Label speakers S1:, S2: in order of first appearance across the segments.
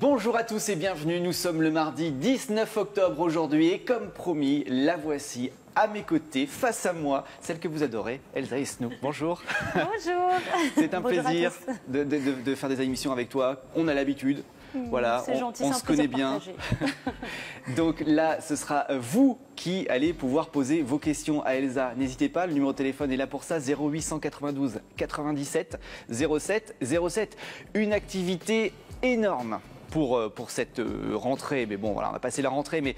S1: Bonjour à tous et bienvenue, nous sommes le mardi 19 octobre aujourd'hui et comme promis, la voici à mes côtés, face à moi, celle que vous adorez, Elsa Esnou. Bonjour.
S2: Bonjour.
S1: C'est un
S2: Bonjour
S1: plaisir de faire des émissions avec toi, on a l'habitude. Voilà,
S2: gentil,
S1: on se connaît bien. Donc là, ce sera vous qui allez pouvoir poser vos questions à Elsa. N'hésitez pas, le numéro de téléphone est là pour ça, 0892 97 07 07. Une activité énorme pour cette rentrée. Mais bon, voilà, on va passer la rentrée. Mais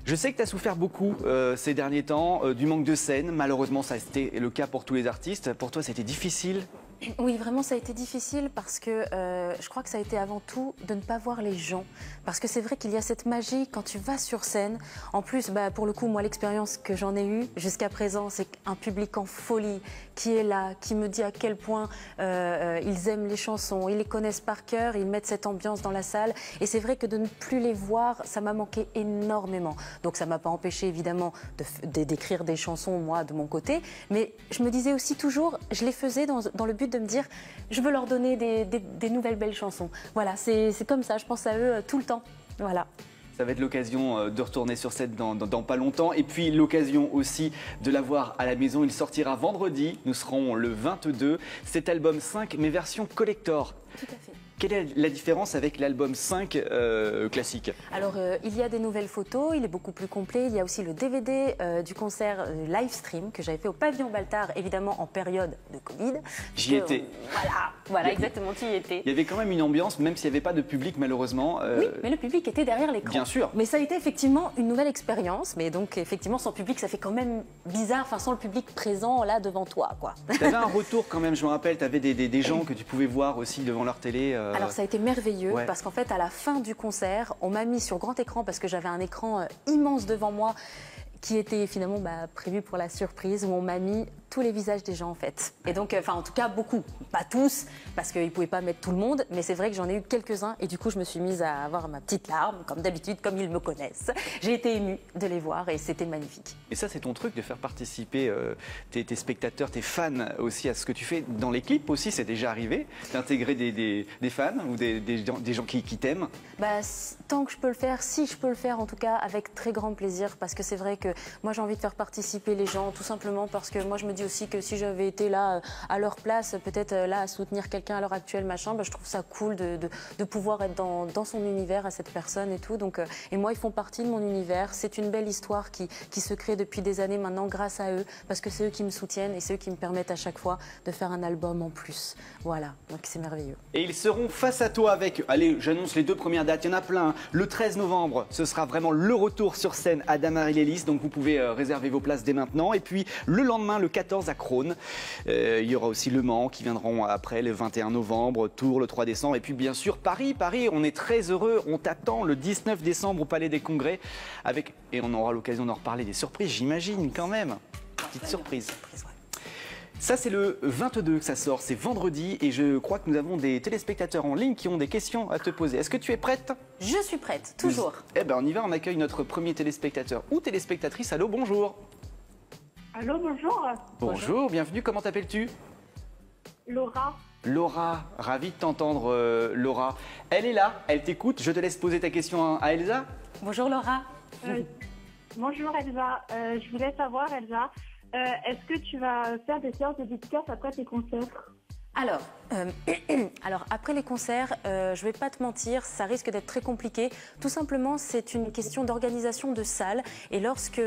S1: je sais que tu as souffert beaucoup ces derniers temps du manque de scène. Malheureusement, ça a été le cas pour tous les artistes. Pour toi, c'était difficile?
S2: Oui, vraiment, ça a été difficile parce que je crois que ça a été avant tout de ne pas voir les gens. Parce que c'est vrai qu'il y a cette magie quand tu vas sur scène. En plus, pour le coup, moi, l'expérience que j'en ai eue jusqu'à présent, c'est un public en folie qui est là, qui me dit à quel point ils aiment les chansons, ils les connaissent par cœur, ils mettent cette ambiance dans la salle. Et c'est vrai que de ne plus les voir, ça m'a manqué énormément. Donc ça ne m'a pas empêché, évidemment, d'écrire des chansons, moi, de mon côté. Mais je me disais aussi toujours, je les faisais dans le but de me dire, je veux leur donner des nouvelles belles chansons. Voilà, c'est comme ça, je pense à eux tout le temps. Voilà.
S1: Ça va être l'occasion de retourner sur scène dans pas longtemps. Et puis l'occasion aussi de la voir à la maison. Il sortira vendredi. Nous serons le 22. Cet album 5, mais version collector.
S2: Tout à fait.
S1: Quelle est la différence avec l'album 5 classique?
S2: Alors, il y a des nouvelles photos, il est beaucoup plus complet. Il y a aussi le DVD du concert live stream que j'avais fait au Pavillon Baltard, évidemment en période de Covid.
S1: J'y étais.
S2: Voilà, exactement, tu y étais.
S1: Il y avait quand même une ambiance, même s'il n'y avait pas de public malheureusement.
S2: Oui, mais le public était derrière l'écran.
S1: Bien sûr.
S2: Mais ça a été effectivement une nouvelle expérience. Mais donc, effectivement, sans public, ça fait quand même bizarre, enfin, sans le public présent là devant toi, quoi.
S1: Tu avais un retour quand même, je me rappelle, tu avais des gens que tu pouvais voir aussi devant leur télé.
S2: Alors ça a été merveilleux parce qu'en fait à la fin du concert, on m'a mis sur grand écran parce que j'avais un écran immense devant moi qui était finalement prévu pour la surprise où on m'a mis tous les visages des gens en fait. Et donc, enfin en tout cas beaucoup, pas tous parce qu'ils ne pouvaient pas mettre tout le monde, mais c'est vrai que j'en ai eu quelques-uns et du coup je me suis mise à avoir ma petite larme comme d'habitude, comme ils me connaissent. J'ai été émue de les voir et c'était magnifique.
S1: Et ça c'est ton truc de faire participer tes spectateurs, tes fans aussi à ce que tu fais dans les clips aussi, c'est déjà arrivé d'intégrer des fans ou des gens qui t'aiment?
S2: Tant que je peux le faire, si je peux le faire en tout cas avec très grand plaisir parce que c'est vrai que moi j'ai envie de faire participer les gens tout simplement parce que moi je me dis aussi que si j'avais été là à leur place, peut-être là à soutenir quelqu'un à l'heure actuelle, machin, je trouve ça cool de pouvoir être dans son univers à cette personne et tout. Donc, et moi ils font partie de mon univers, c'est une belle histoire qui se crée depuis des années maintenant grâce à eux parce que c'est eux qui me soutiennent et c'est eux qui me permettent à chaque fois de faire un album en plus. Voilà, donc c'est merveilleux.
S1: Et ils seront face à toi avec, allez j'annonce les 2 premières dates, il y en a plein. Le 13 novembre, ce sera vraiment le retour sur scène à Damary-Lélis, donc vous pouvez réserver vos places dès maintenant. Et puis le lendemain, le 14 à Crosne, il y aura aussi Le Mans qui viendront après le 21 novembre, Tours le 3 décembre. Et puis bien sûr Paris, on est très heureux, on t'attend le 19 décembre au Palais des Congrès. Et on aura l'occasion d'en reparler, des surprises j'imagine quand même. Petite surprise. Ça, c'est le 22 que ça sort, c'est vendredi et je crois que nous avons des téléspectateurs en ligne qui ont des questions à te poser. Est-ce que tu es prête?
S2: Je suis prête, toujours.
S1: Eh bien, on y va, on accueille notre premier téléspectateur ou téléspectatrice. Allô, bonjour.
S3: Allô, bonjour.
S1: Bonjour, bienvenue, comment t'appelles-tu?
S3: Laura.
S1: Laura, ravie de t'entendre, Laura. Elle est là, elle t'écoute, je te laisse poser ta question à Elsa.
S2: Bonjour Laura.
S3: Bonjour Elsa, je voulais savoir Elsa, est-ce que tu vas faire des séances de dédicaces après tes concerts?
S2: Alors après les concerts, je vais pas te mentir, ça risque d'être très compliqué. Tout simplement, c'est une question d'organisation de salle. Et lorsque il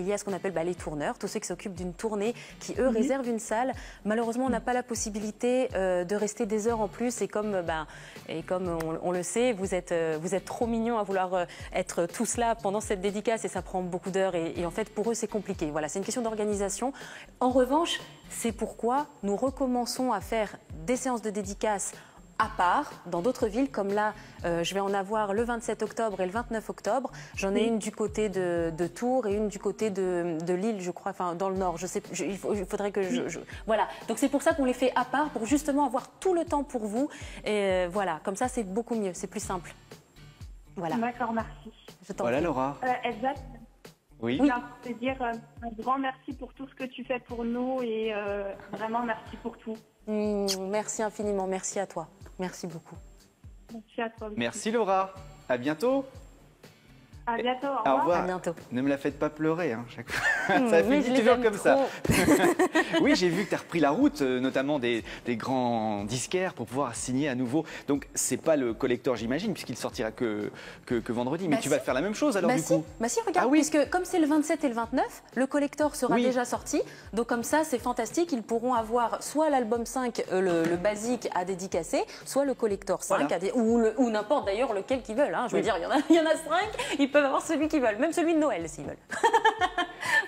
S2: y a ce qu'on appelle les tourneurs, tous ceux qui s'occupent d'une tournée, qui eux réservent une salle, malheureusement, on n'a pas la possibilité de rester des heures en plus. Et comme, on le sait, vous êtes trop mignons à vouloir être tous là pendant cette dédicace et ça prend beaucoup d'heures. Et en fait, pour eux, c'est compliqué. Voilà, c'est une question d'organisation. En revanche, c'est pourquoi nous recommençons à faire des séances de dédicaces à part, dans d'autres villes, comme là, je vais en avoir le 27 octobre et le 29 octobre. J'en ai une du côté de Tours et une du côté de Lille, je crois, enfin dans le nord. Je sais, il faudrait que Voilà, donc c'est pour ça qu'on les fait à part, pour justement avoir tout le temps pour vous. Et voilà, comme ça c'est beaucoup mieux, c'est plus simple. Voilà.
S3: D'accord, merci.
S1: Voilà Laura.
S3: Elsa,
S1: oui.
S3: Je veux dire un grand merci pour tout ce que tu fais pour nous et vraiment merci pour tout.
S2: Merci infiniment, merci à toi. Merci beaucoup.
S3: Merci à toi aussi.
S1: Merci Laura, à bientôt.
S3: À bientôt, au
S1: Au
S3: revoir.
S1: revoir.
S2: À bientôt.
S1: Ne me la faites pas pleurer, hein, chaque fois.
S2: Mais
S1: Ça finit
S2: je les
S1: toujours
S2: aime
S1: comme ça.
S2: trop.
S1: Oui, j'ai vu que tu as repris la route, notamment des grands disquaires pour pouvoir signer à nouveau. Donc, c'est pas le collector, j'imagine, puisqu'il sortira que vendredi. Mais
S2: Bah
S1: tu
S2: si.
S1: vas faire la même chose alors, du coup.
S2: Bah si, regarde,
S1: Ah oui.
S2: puisque comme c'est le 27 et le 29, le collector sera
S1: Oui.
S2: déjà sorti. Donc comme ça, c'est fantastique. Ils pourront avoir soit l'album 5, le basique à dédicacer, soit le collector 5,
S1: Voilà.
S2: ou n'importe d'ailleurs lequel qu'ils veulent. Hein. Je veux
S1: Oui.
S2: dire, il y en a 5, ils peuvent avoir celui qu'ils veulent, même celui de Noël s'ils veulent.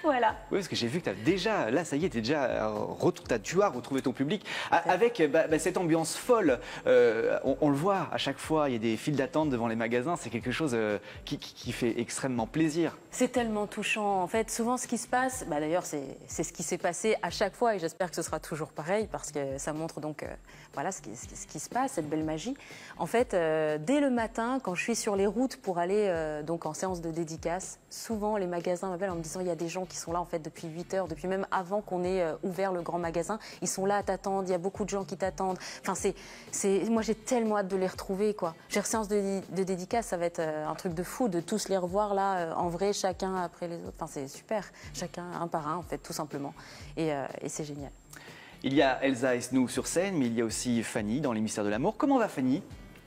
S2: Voilà.
S1: Oui, parce que j'ai vu que tu as déjà, là, ça y est, tu as retrouvé ton public. Avec cette ambiance folle, on le voit à chaque fois, il y a des files d'attente devant les magasins, c'est quelque chose qui fait extrêmement plaisir.
S2: C'est tellement touchant. En fait, souvent, ce qui se passe, d'ailleurs, c'est ce qui s'est passé à chaque fois et j'espère que ce sera toujours pareil parce que ça montre donc voilà ce qui se passe, cette belle magie. En fait, dès le matin, quand je suis sur les routes pour aller donc en séance de dédicace, souvent les magasins m'appellent en me disant il y a des gens qui sont là en fait depuis 8 heures, depuis même avant qu'on ait ouvert le grand magasin. Ils sont là à t'attendre, il y a beaucoup de gens qui t'attendent. Enfin, moi, j'ai tellement hâte de les retrouver, quoi. J'ai séance de dédicace, ça va être un truc de fou de tous les revoir là en vrai, chacun après les autres. Enfin, c'est super, chacun un par un en fait, tout simplement. Et c'est génial.
S1: Il y a Elsa et Snou sur scène, mais il y a aussi Fanny dans Les Mystères de l'amour. Comment va Fanny ?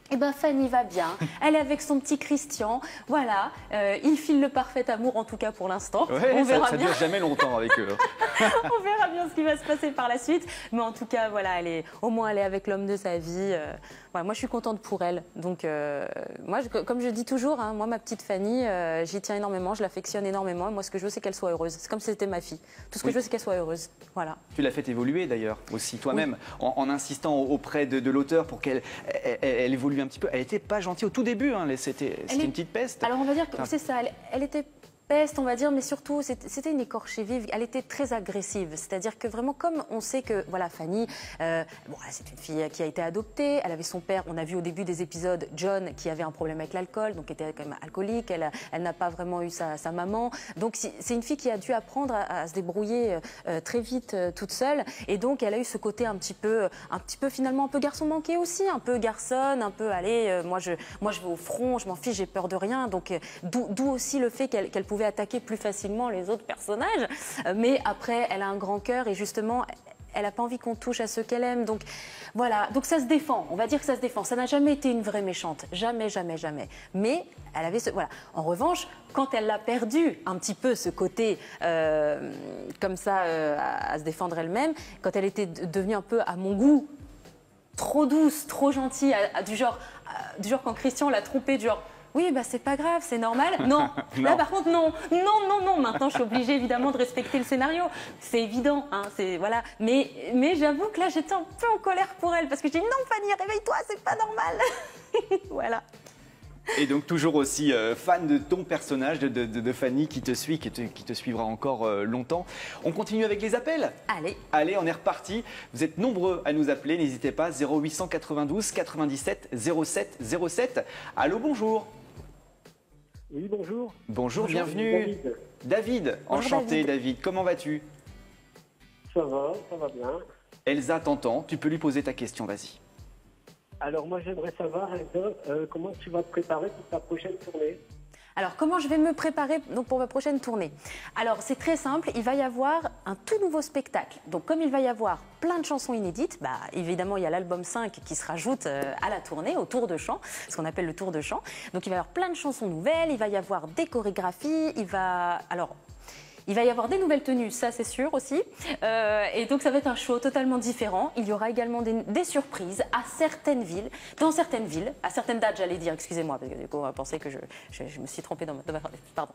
S2: Eh bien, Fanny va bien. Elle est avec son petit Christian. Voilà. Il file le parfait amour, en tout cas pour l'instant.
S1: Ouais,
S2: On verra
S1: ça
S2: bien.
S1: dure jamais longtemps avec eux.
S2: On verra bien ce qui va se passer par la suite. Mais en tout cas, voilà, au moins, elle est avec l'homme de sa vie. Voilà, moi, je suis contente pour elle. Donc, moi, comme je dis toujours, hein, moi, ma petite Fanny, j'y tiens énormément, je l'affectionne énormément. Moi, ce que je veux, c'est qu'elle soit heureuse. C'est comme si c'était ma fille. Tout ce que je veux, c'est qu'elle soit heureuse. Voilà.
S1: Tu l'as fait évoluer d'ailleurs aussi toi-même, en insistant auprès de l'auteur pour qu'elle évolue un petit peu. Elle n'était pas gentille au tout début, hein, c'était une petite peste.
S2: Alors on va dire que c'est ça, elle était peste, on va dire, mais surtout c'était une écorchée vive. Elle était très agressive, c'est-à-dire que vraiment comme on sait que voilà Fanny, c'est une fille qui a été adoptée, elle avait son père, on a vu au début des épisodes John qui avait un problème avec l'alcool, donc était quand même alcoolique, elle n'a pas vraiment eu sa maman, donc c'est une fille qui a dû apprendre à se débrouiller très vite toute seule, et donc elle a eu ce côté un petit peu finalement un peu garçon manqué aussi, un peu garçonne, un peu allez, moi je vais au front, je m'en fiche, j'ai peur de rien, donc d'où aussi le fait qu'elle pouvait attaquer plus facilement les autres personnages, mais après elle a un grand cœur et justement elle n'a pas envie qu'on touche à ceux qu'elle aime, donc voilà, donc ça se défend, on va dire que ça se défend, ça n'a jamais été une vraie méchante, jamais, mais elle avait voilà. En revanche, quand elle l'a perdu un petit peu ce côté comme ça à se défendre elle-même, quand elle était devenue un peu à mon goût trop douce, trop gentille, du genre quand Christian l'a trompée, du genre oui, c'est pas grave, c'est normal. Non, là par contre, non. Maintenant, je suis obligée évidemment de respecter le scénario. C'est évident, hein, voilà. Mais j'avoue que là, j'étais un peu en colère pour elle parce que je dis non, Fanny, réveille-toi, c'est pas normal. Voilà.
S1: Et donc toujours aussi fan de ton personnage, de Fanny qui te suit, qui te suivra encore longtemps. On continue avec les appels ? Allez, on est reparti. Vous êtes nombreux à nous appeler, n'hésitez pas. 0892 97 07 07. Allô, bonjour.
S4: Oui, bonjour.
S1: Bonjour, bienvenue. David, enchanté David. Comment vas-tu ?
S4: Ça va bien.
S1: Elsa t'entend, tu peux lui poser ta question, vas-y.
S4: Alors moi j'aimerais savoir, Elsa, comment tu vas te préparer pour ta prochaine tournée ?
S2: Alors, comment je vais me préparer donc, pour ma prochaine tournée ? Alors, c'est très simple, il va y avoir un tout nouveau spectacle. Donc, comme il va y avoir plein de chansons inédites, évidemment, il y a l'album 5 qui se rajoute à la tournée, au tour de chant, ce qu'on appelle le tour de chant. Donc, il va y avoir plein de chansons nouvelles, il va y avoir des chorégraphies, il va y avoir des nouvelles tenues, ça c'est sûr aussi. Et donc ça va être un show totalement différent. Il y aura également des surprises à certaines villes, dans certaines villes, à certaines dates j'allais dire, excusez-moi, parce que du coup on va penser que je me suis trompée dans ma phrase. Pardon.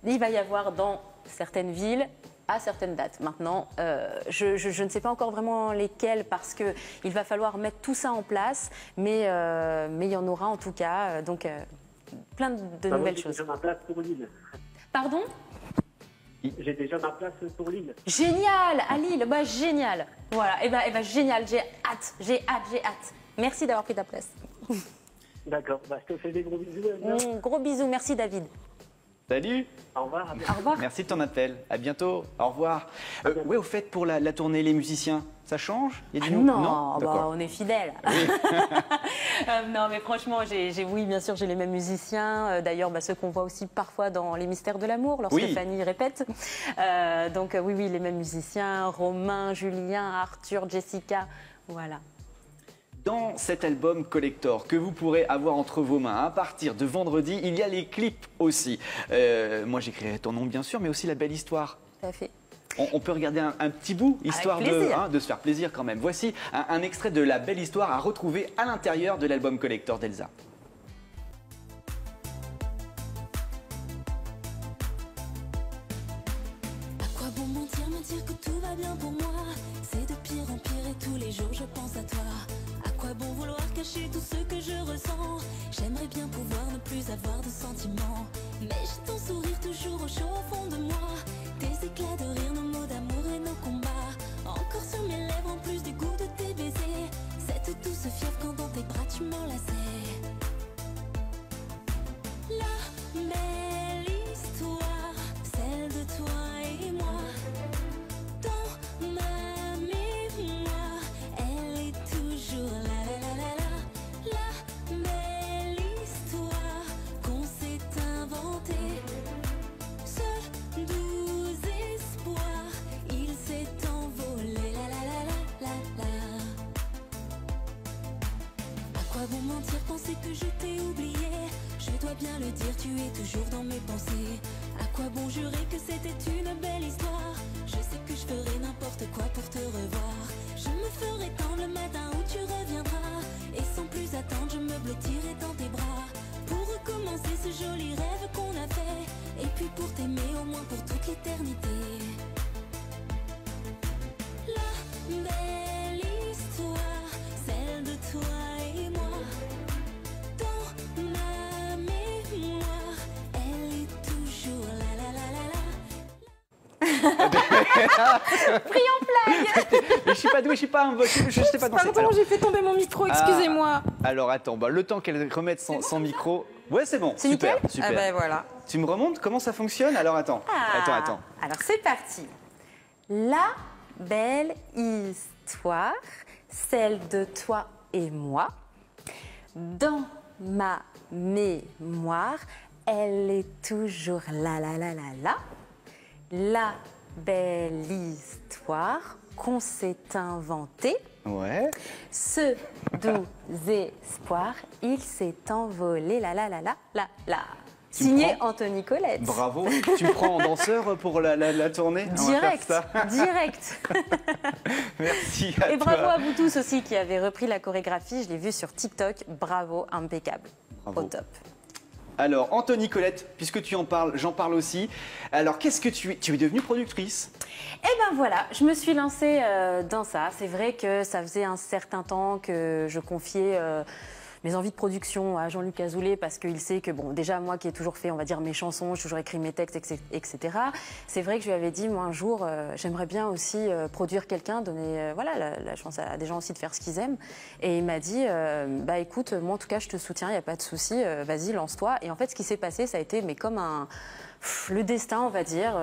S2: Il va y avoir dans certaines villes, à certaines dates. Maintenant, je ne sais pas encore vraiment lesquelles parce qu'il va falloir mettre tout ça en place, mais il y en aura en tout cas. Donc plein de nouvelles choses.
S4: J'ai déjà ma place pour Lille.
S2: Pardon ?
S4: J'ai déjà ma place pour Lille.
S2: Génial, à Lille, génial. Voilà, et ben génial, j'ai hâte. Merci d'avoir pris ta place.
S4: D'accord, je te fais des gros bisous.
S2: Gros bisous, merci David.
S1: Salut.
S4: Au revoir.
S2: Au revoir.
S1: Merci de ton appel. À bientôt. Au revoir. Ouais, au fait, pour la tournée, les musiciens, ça change? Il y a du
S2: Non, bah,
S1: D'accord.
S2: on est fidèles. Non, mais franchement, oui, bien sûr, j'ai les mêmes musiciens. D'ailleurs, ceux qu'on voit aussi parfois dans Les Mystères de l'amour, lorsque
S1: Oui.
S2: Fanny répète. Donc, oui, les mêmes musiciens. Romain, Julien, Arthur, Jessica. Voilà.
S1: Dans cet album collector que vous pourrez avoir entre vos mains à partir de vendredi, il y a les clips aussi. Moi, j'écrirai ton nom, bien sûr, mais aussi la belle histoire.
S2: Tout à fait.
S1: On peut regarder un petit bout, histoire de se faire plaisir quand même. Voici un extrait de la belle histoire à retrouver à l'intérieur de l'album collector d'Elsa.
S5: À quoi bon mentir, me dire que tout va bien pour moi? C'est de pire en pire et tous les jours je pense à toi. À quoi bon vouloir cacher tout ce que je ressens? J'aimerais bien pouvoir ne plus avoir de sentiments, mais j'ai ton sourire toujours au chaud au fond de moi. Tes éclats de rire, nos mots d'amour et nos combats, encore sur mes lèvres en plus du goût de tes baisers. Cette douce fièvre quand dans tes bras tu m'enlaçais. La belle histoire, celle de toi et moi, dans ma mémoire, elle est toujours là, la la la la. La belle histoire qu'on s'est inventée, ce doux espoir, il s'est envolé, la la la la la la. À quoi bon mentir, penser que je t'ai oublié? Je dois bien le dire, tu es toujours dans mes pensées. À quoi bon jurer que c'était une belle histoire? Je sais que je ferai n'importe quoi pour te revoir. Je me ferai tendre le matin où tu reviendras, et sans plus attendre, je me blottirai dans tes bras, pour recommencer ce joli rêve qu'on a fait, et puis pour t'aimer au moins pour toute l'éternité. La belle histoire, celle de toi et moi, dans ma mémoire, elle est toujours là, la la la la.
S2: Pris en blague.
S1: Mais je suis pas doué, je sais pas danser.
S2: Pardon,
S1: Alors,
S2: j'ai fait tomber mon micro, excusez-moi.
S1: alors attends, le temps qu'elle remette son micro. Ouais, c'est bon.
S2: C'est
S1: Super,
S2: nickel?
S1: super.
S2: Ah ben voilà.
S1: Tu me remontes comment ça fonctionne? Alors attends. Attends.
S2: Alors c'est parti. La belle histoire, celle de toi et moi, dans ma mémoire, elle est toujours là, la la la la. La belle histoire qu'on s'est inventée,
S1: Ouais.
S2: ce doux espoir, il s'est envolé, la la la la la la.
S1: Tu me
S2: Signé
S1: prends
S2: Anthony Colette.
S1: Bravo. Tu me prends en danseur pour la tournée? On va faire
S2: Direct,
S1: ça.
S2: direct.
S1: Merci à
S2: Et
S1: toi.
S2: bravo à vous tous aussi qui avez repris la chorégraphie. Je l'ai vu sur TikTok. Bravo, impeccable.
S1: Bravo.
S2: Au top.
S1: Alors, Anthony Colette, puisque tu en parles, j'en parle aussi. Alors, qu'est-ce que tu es devenue productrice?
S2: Et ben voilà, je me suis lancée dans ça. C'est vrai que ça faisait un certain temps que je confiais mes envies de production à Jean-Luc Azoulay, parce qu'il sait que, bon, déjà, moi qui ai toujours fait, on va dire, mes chansons, j'ai toujours écrit mes textes, etc. C'est vrai que je lui avais dit, moi, un jour, j'aimerais bien aussi produire quelqu'un, donner voilà, la chance à des gens aussi de faire ce qu'ils aiment. Et il m'a dit, bah écoute, moi, en tout cas, je te soutiens, il n'y a pas de souci, vas-y, lance-toi. Et en fait, ce qui s'est passé, ça a été, mais comme le destin, on va dire,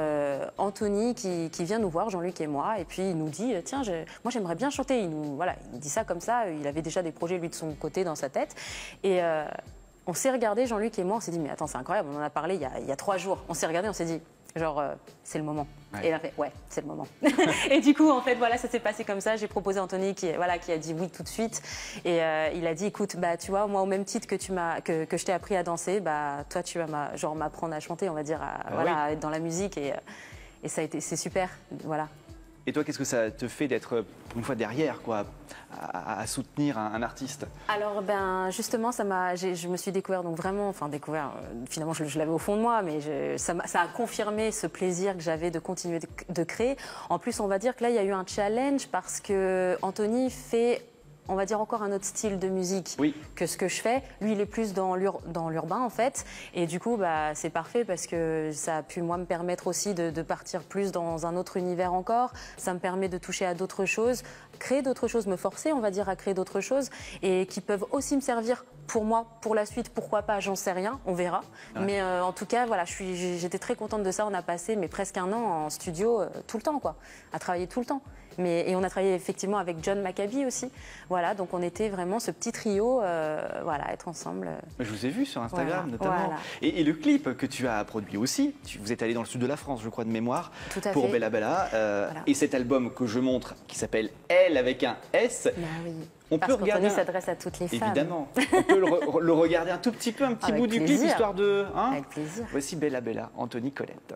S2: Anthony qui vient nous voir, Jean-Luc et moi, et puis il nous dit, tiens, moi j'aimerais bien chanter. Il nous dit ça comme ça, il avait déjà des projets lui de son côté dans sa tête. Et on s'est regardé, Jean-Luc et moi, on s'est dit, mais attends, c'est incroyable, on en a parlé il y a 3 jours. On s'est regardé, on s'est dit, genre, c'est le moment.
S1: Ouais.
S2: Et il a fait, ouais, c'est le moment. Et du coup, en fait, voilà, ça s'est passé comme ça. J'ai proposé à Anthony qui a dit oui tout de suite. Et il a dit, écoute, bah, tu vois, moi, au même titre que je t'ai appris à danser, bah, toi, tu vas m'apprendre à chanter, on va dire, à être dans la musique. Et c'est super, voilà.
S1: Et toi, qu'est-ce que ça te fait d'être, pour une fois, derrière, quoi, à soutenir un artiste?
S2: Alors, ben, justement, je me suis découvert, donc vraiment, finalement, je l'avais au fond de moi, mais ça a confirmé ce plaisir que j'avais de continuer de créer. En plus, on va dire que là, il y a eu un challenge parce que Anthony fait on va dire encore un autre style de musique
S1: Oui.
S2: que ce que je fais. Lui, il est plus dans l'urbain en fait. Et du coup, bah, c'est parfait parce que ça a pu moi me permettre aussi de partir plus dans un autre univers encore. Ça me permet de toucher à d'autres choses, créer d'autres choses, me forcer, on va dire, à créer d'autres choses et qui peuvent aussi me servir pour moi, pour la suite. Pourquoi pas, j'en sais rien, on verra.
S1: Ouais.
S2: Mais en tout cas, voilà, j'étais très contente de ça. On a passé presque un an en studio tout le temps, quoi, à travailler tout le temps. Et on a travaillé effectivement avec John Maccabi aussi. Voilà, donc on était vraiment ce petit trio, voilà, être ensemble.
S1: Je vous ai vu sur Instagram
S2: Voilà,
S1: notamment.
S2: voilà.
S1: Et le clip que tu as produit aussi, vous êtes allé dans le sud de la France, je crois, de mémoire,
S2: Tout à
S1: pour
S2: fait.
S1: Bella Bella.
S2: Voilà.
S1: Et cet album que je montre, qui s'appelle Elle avec un S,
S2: Bah oui.
S1: on
S2: Parce
S1: peut regarder.
S2: qu'Anthony s'adresse à toutes les femmes.
S1: Évidemment. On peut le regarder un tout petit peu, un petit
S2: Avec
S1: bout du clip,
S2: plaisir.
S1: histoire de. Hein.
S2: Avec plaisir.
S1: Voici Bella Bella, Anthony Colette.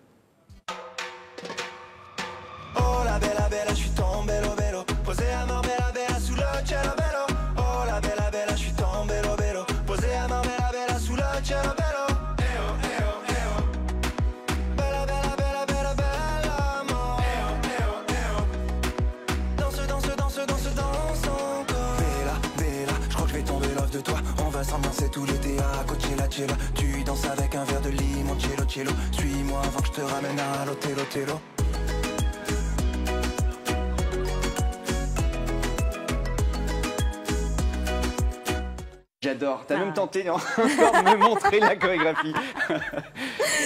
S6: Oh la bella, je suis tombé bello, posé à Marbella, bella sous le cielo bello. Oh la bella, je suis tombé bello, posé à Marbella, bella sous le cielo bello. Eh oh, eh oh, eh oh. Bella, amor. Eh oh, eh oh. Danse encore. Bella, je crois que je vais tomber love de toi. On va s'ambiancer tout l'été à Coachella. Tu danses avec un verre de limoncello. Suis-moi avant que je te ramène à l'hôtel.
S1: J'adore. T'as même tenté encore de me montrer la chorégraphie.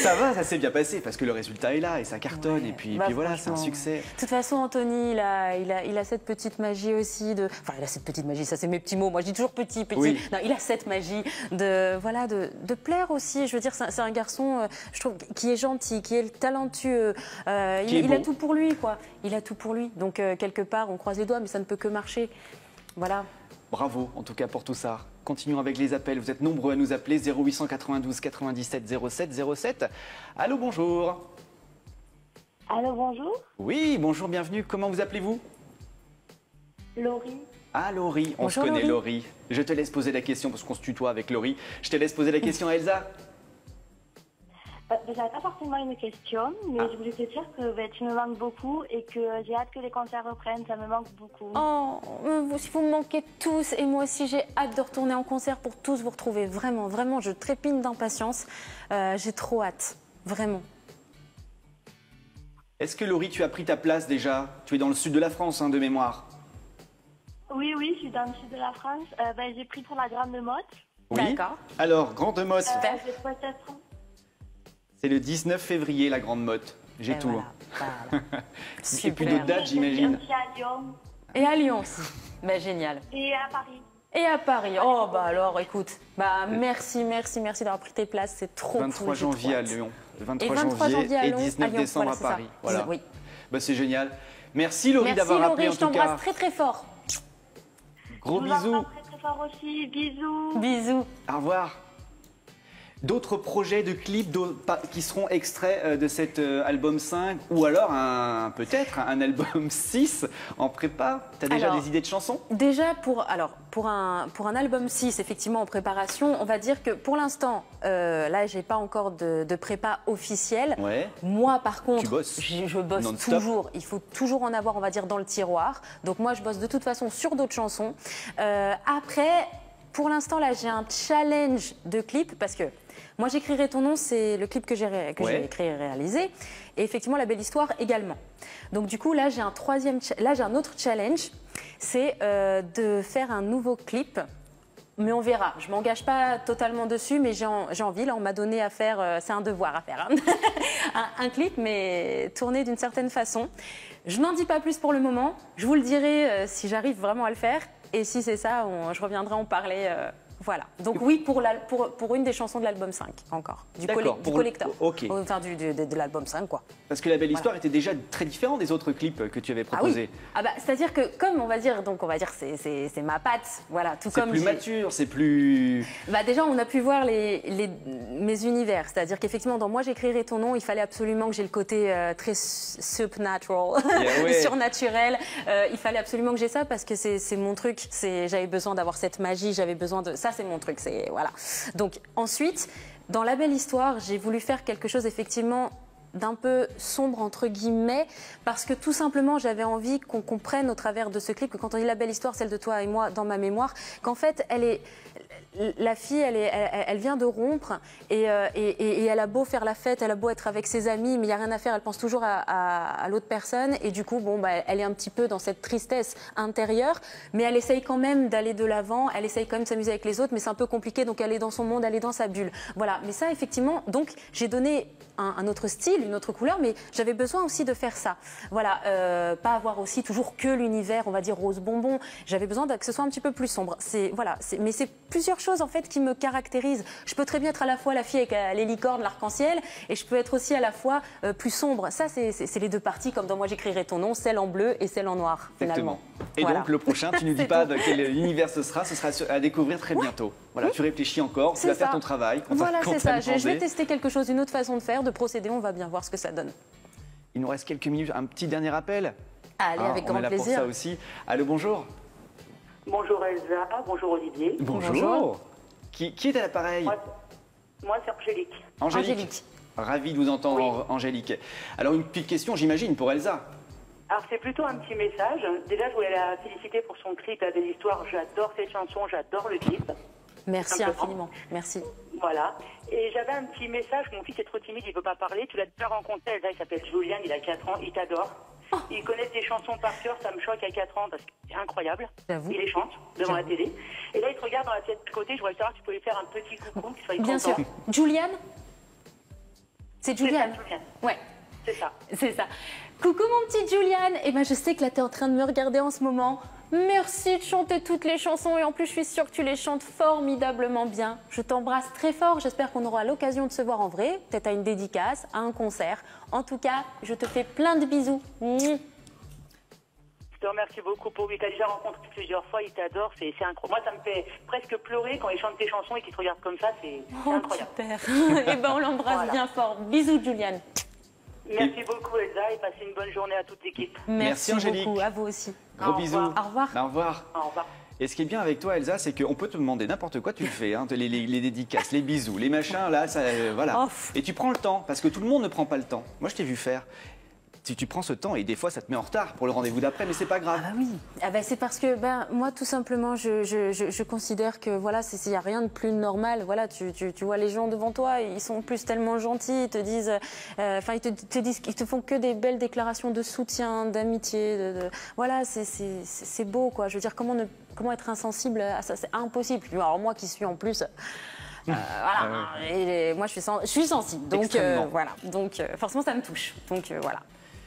S1: Ça va, ça s'est bien passé parce que le résultat est là et ça cartonne.
S2: Ouais.
S1: Et puis,
S2: Bah,
S1: voilà, c'est un
S2: franchement.
S1: succès.
S2: De toute façon, Anthony, il a cette petite magie aussi de. Enfin, il a cette petite magie, ça c'est mes petits mots. Moi, je dis toujours petit.
S1: Oui.
S2: Non, il a cette magie de plaire aussi. Je veux dire, c'est un garçon, je trouve, qui est gentil, qui est talentueux. Il a
S1: beau.
S2: tout pour lui, quoi. Il a tout pour lui. Donc, quelque part, on croise les doigts, mais ça ne peut que marcher. Voilà.
S1: Bravo, en tout cas, pour tout ça. Continuons avec les appels. Vous êtes nombreux à nous appeler 0892 97 07 07. Allô, bonjour.
S3: Allô, bonjour.
S1: Oui, bonjour, bienvenue. Comment vous appelez-vous?
S3: Laurie.
S1: Ah, Laurie. On
S2: Bonjour,
S1: se connaît,
S2: Laurie.
S1: Laurie. Je te laisse poser la question parce qu'on se tutoie avec Laurie. Je te laisse poser la question à Elsa.
S3: J'avais pas forcément une question, mais je voulais te dire que tu me manques beaucoup et que j'ai hâte que les concerts reprennent. Ça me manque beaucoup.
S2: Oh, vous me manquez tous et moi aussi j'ai hâte de retourner en concert pour tous vous retrouver. Vraiment, vraiment, je trépigne d'impatience. J'ai trop hâte, vraiment.
S1: Est-ce que Laurie, tu as pris ta place déjà? Tu es dans le sud de la France, hein, de mémoire.
S3: Oui, je suis dans le sud de la France. J'ai pris pour la Grande Motte.
S1: Oui.
S2: D'accord.
S1: Alors, Grande Motte,
S2: Super.
S3: J'ai peut-être.
S1: c'est le 19 février, la Grande Motte. J'ai
S2: Et
S1: tout.
S2: voilà, voilà.
S1: Et puis d'autres
S2: Super.
S1: dates, j'imagine.
S3: Aussi à Lyon
S2: Et à Lyon aussi. Bah, génial.
S3: et à Paris.
S2: Et à Paris. Oh, bah alors, écoute. Bah, merci d'avoir pris tes places. C'est trop
S1: 23
S2: cool. j'ai
S1: janvier
S2: trop
S1: à
S2: hâte.
S1: Lyon.
S2: Et
S1: 23 janvier
S2: à
S1: et
S2: Lyon,
S1: 19
S2: à Lyon.
S1: décembre
S2: Voilà,
S1: à
S2: c'est ça.
S1: Paris. Voilà.
S2: Oui.
S1: Bah, c'est génial. Merci Laurie
S2: Merci
S1: d'avoir appelé
S2: Laurie,
S1: en
S2: je
S1: tout cas.
S2: t'embrasse très très fort.
S1: Gros
S3: Je vous
S1: bisous.
S3: embrasse très fort aussi. Bisous.
S2: Bisous.
S1: Au revoir. D'autres projets de clips qui seront extraits de cet album 5 ou alors peut-être un album 6 en prépa. Tu as déjà
S2: Alors,
S1: des idées de chansons?
S2: Déjà, pour un album 6, effectivement, en préparation, on va dire que pour l'instant, là, j'ai pas encore de prépa officielle.
S1: Ouais.
S2: Moi, par contre,
S1: Tu bosses
S2: je bosse
S1: non-stop.
S2: toujours. Il faut toujours en avoir, on va dire, dans le tiroir. Donc moi, je bosse de toute façon sur d'autres chansons. Après, pour l'instant, là, j'ai un challenge de clip parce que moi, j'écrirai ton nom, c'est le clip que j'ai
S1: Ouais.
S2: écrit et réalisé. Et effectivement, La Belle Histoire également. Donc du coup, là, j'ai un autre challenge. C'est de faire un nouveau clip. Mais on verra. Je ne m'engage pas totalement dessus, mais j'ai envie. Là, on m'a donné à faire, c'est un devoir à faire, hein. un clip, mais tourné d'une certaine façon. Je n'en dis pas plus pour le moment. Je vous le dirai si j'arrive vraiment à le faire. Et si c'est ça, je reviendrai en parler. Voilà. Donc oui, pour une des chansons de l'album 5 encore. Du
S1: D'accord, pour-
S2: collector.
S1: ok.
S2: Enfin, de l'album 5, quoi.
S1: Parce que La Belle Histoire était déjà très différent des autres clips que tu avais
S2: Ah
S1: proposés.
S2: oui. Ah bah, c'est-à-dire que comme on va dire c'est ma patte, voilà. Tout
S1: C'est
S2: comme
S1: plus
S2: j'ai-
S1: mature, c'est plus...
S2: Bah déjà, on a pu voir mes univers. C'est-à-dire qu'effectivement, dans Moi, j'écrirai ton nom, il fallait absolument que j'ai le côté très supernatural,
S1: Yeah, ouais.
S2: surnaturel. Il fallait absolument que j'ai ça parce que c'est mon truc. J'avais besoin d'avoir cette magie, j'avais besoin de... Ça, c'est mon truc. Voilà. Donc ensuite, dans La Belle Histoire, j'ai voulu faire quelque chose, effectivement, d'un peu sombre entre guillemets, parce que tout simplement j'avais envie qu'on comprenne au travers de ce clip que quand on dit la belle histoire, celle de toi et moi dans ma mémoire, qu'en fait la fille, elle vient de rompre et elle a beau faire la fête, elle a beau être avec ses amis, mais il n'y a rien à faire, elle pense toujours à l'autre personne et du coup, bon, bah, elle est un petit peu dans cette tristesse intérieure, mais elle essaye quand même d'aller de l'avant, elle essaye quand même de s'amuser avec les autres, mais c'est un peu compliqué, donc elle est dans son monde, elle est dans sa bulle. Voilà, mais ça, effectivement, donc j'ai donné un autre style, une autre couleur, mais j'avais besoin aussi de faire ça. Voilà, pas avoir aussi toujours que l'univers, on va dire rose bonbon. J'avais besoin que ce soit un petit peu plus sombre. Voilà, mais c'est plusieurs choses en fait qui me caractérisent. Je peux très bien être à la fois la fille avec les licornes, l'arc-en-ciel, et je peux être aussi à la fois plus sombre. Ça, c'est les deux parties, comme dans Moi j'écrirai ton nom, celle en bleu et celle en noir, finalement.
S1: Exactement. Et
S2: voilà.
S1: donc le prochain, tu ne dis pas de quel univers ce sera à découvrir très bientôt. Voilà, tu réfléchis encore, tu vas faire ton travail.
S2: Voilà, c'est ça. Je vais tester quelque chose, une autre façon de faire, de procéder, on va bien voir ce que ça donne.
S1: Il nous reste quelques minutes, un petit dernier appel.
S2: Allez, avec grand
S1: plaisir. On est là pour ça aussi. Allô, bonjour.
S7: Bonjour Elsa, bonjour Olivier.
S1: Bonjour. Qui est à l'appareil?
S7: Moi c'est Angélique.
S1: Angélique. Ravi de vous entendre, oui. Angélique. Alors une petite question, j'imagine, pour Elsa.
S7: Alors c'est plutôt un petit message. Déjà, je voulais la féliciter pour son clip La Belle Histoire. J'adore cette chanson, j'adore le clip.
S2: Merci infiniment, merci.
S7: Voilà. Et j'avais un petit message, mon fils est trop timide, il ne peut pas parler. Tu l'as déjà rencontré, Elsa, il s'appelle Julien, il a 4 ans, il t'adore. Oh. Il connaît tes chansons par cœur, ça me choque à 4 ans parce que c'est incroyable. Il les chante devant la télé. Et là, il te regarde dans la tête de côté, je voudrais savoir si tu peux lui faire un petit coucou, qu'il soit content.
S2: Bien sûr. Juliane? C'est Juliane? Ouais.
S7: C'est ça.
S2: C'est ça. Coucou mon petit Juliane. Eh ben, je sais que là, tu es en train de me regarder en ce moment. Merci de chanter toutes les chansons et en plus, je suis sûre que tu les chantes formidablement bien. Je t'embrasse très fort. J'espère qu'on aura l'occasion de se voir en vrai, peut-être à une dédicace, à un concert. En tout cas, je te fais plein de bisous.
S7: Je te remercie beaucoup pour lui. Tu as déjà rencontré plusieurs fois, il t'adore. C'est incroyable. Moi, ça me fait presque pleurer quand il chante tes chansons et qu'il te regarde comme ça. C'est incroyable.
S2: Super. Eh ben, on l'embrasse bien fort. Bisous, Juliane.
S7: Merci beaucoup Elsa et passez une bonne journée à toute l'équipe.
S2: Merci
S1: Angélique.
S2: beaucoup, à vous aussi.
S1: Gros bisous.
S2: Au revoir.
S1: Au revoir.
S7: Au revoir.
S1: Et ce qui est bien avec toi, Elsa, c'est qu'on peut te demander n'importe quoi, tu le fais, hein, les dédicaces, les bisous, les machins, là, ça, voilà. Et tu prends le temps, parce que tout le monde ne prend pas le temps. Moi, je t'ai vu faire. Si tu prends ce temps, et des fois, ça te met en retard pour le rendez-vous d'après, mais c'est pas grave.
S2: Ah bah oui. Ah bah c'est parce que moi, tout simplement, je considère que voilà, il n'y a rien de plus normal. Voilà, tu vois les gens devant toi, ils sont plus tellement gentils, ils te disent, ils te disent, ils te font que des belles déclarations de soutien, d'amitié. Voilà, c'est beau, quoi. Je veux dire, comment être insensible à ça, c'est impossible. Alors moi, qui suis en plus. Voilà, et moi je suis sensible, donc voilà, donc forcément ça me touche, donc voilà.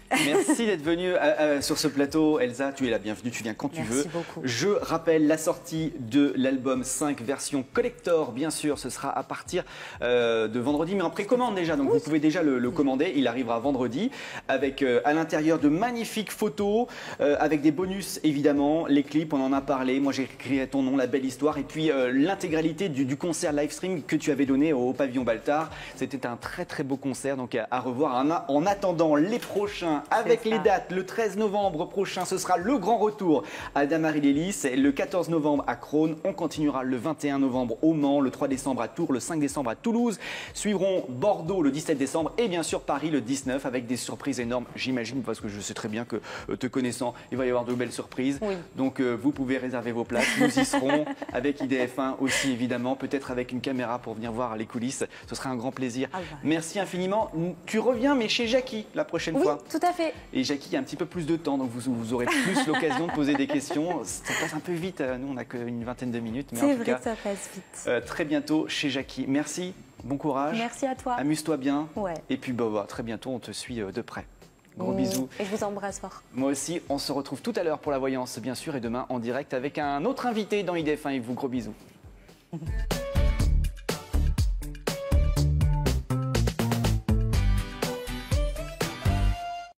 S1: Merci d'être venue sur ce plateau, Elsa. Tu es la bienvenue, tu viens quand tu veux.
S2: Merci beaucoup.
S1: Je rappelle la sortie de l'album 5 version collector, bien sûr, ce sera à partir de vendredi, mais en précommande déjà, donc vous pouvez déjà le commander. Il arrivera vendredi avec à l'intérieur de magnifiques photos, avec des bonus évidemment, les clips, on en a parlé. Moi j'écrirai ton nom, La Belle Histoire, et puis l'intégralité du concert live stream que tu avais donné au Pavillon Baltard. C'était un très très beau concert, donc à revoir. En attendant les prochains. Avec les dates, le 13 novembre prochain, ce sera le grand retour à Damary-Lélis. Le 14 novembre à Crosne. On continuera le 21 novembre au Mans, le 3 décembre à Tours, le 5 décembre à Toulouse. Suivront Bordeaux le 17 décembre et bien sûr Paris le 19 avec des surprises énormes, j'imagine, parce que je sais très bien que te connaissant, il va y avoir de belles surprises. Oui. Donc vous pouvez réserver vos places. Nous y serons avec IDF1 aussi évidemment, peut-être avec une caméra pour venir voir les coulisses. Ce sera un grand plaisir. Merci infiniment. Tu reviens mais chez Jackie la prochaine fois.
S2: Tout à fait.
S1: Et Jackie a un petit peu plus de temps, donc vous aurez plus l'occasion de poser des questions. Ça passe un peu vite, nous on n'a qu'une vingtaine de minutes.
S2: C'est vrai que ça passe vite.
S1: Très bientôt chez Jackie. Merci, bon courage.
S2: Merci à toi.
S1: Amuse-toi bien.
S2: Ouais.
S1: Et puis très bientôt on te suit de près. Gros bisous.
S2: Et je vous embrasse fort.
S1: Moi aussi, on se retrouve tout à l'heure pour la voyance bien sûr et demain en direct avec un autre invité dans IDF1 et vous gros bisous.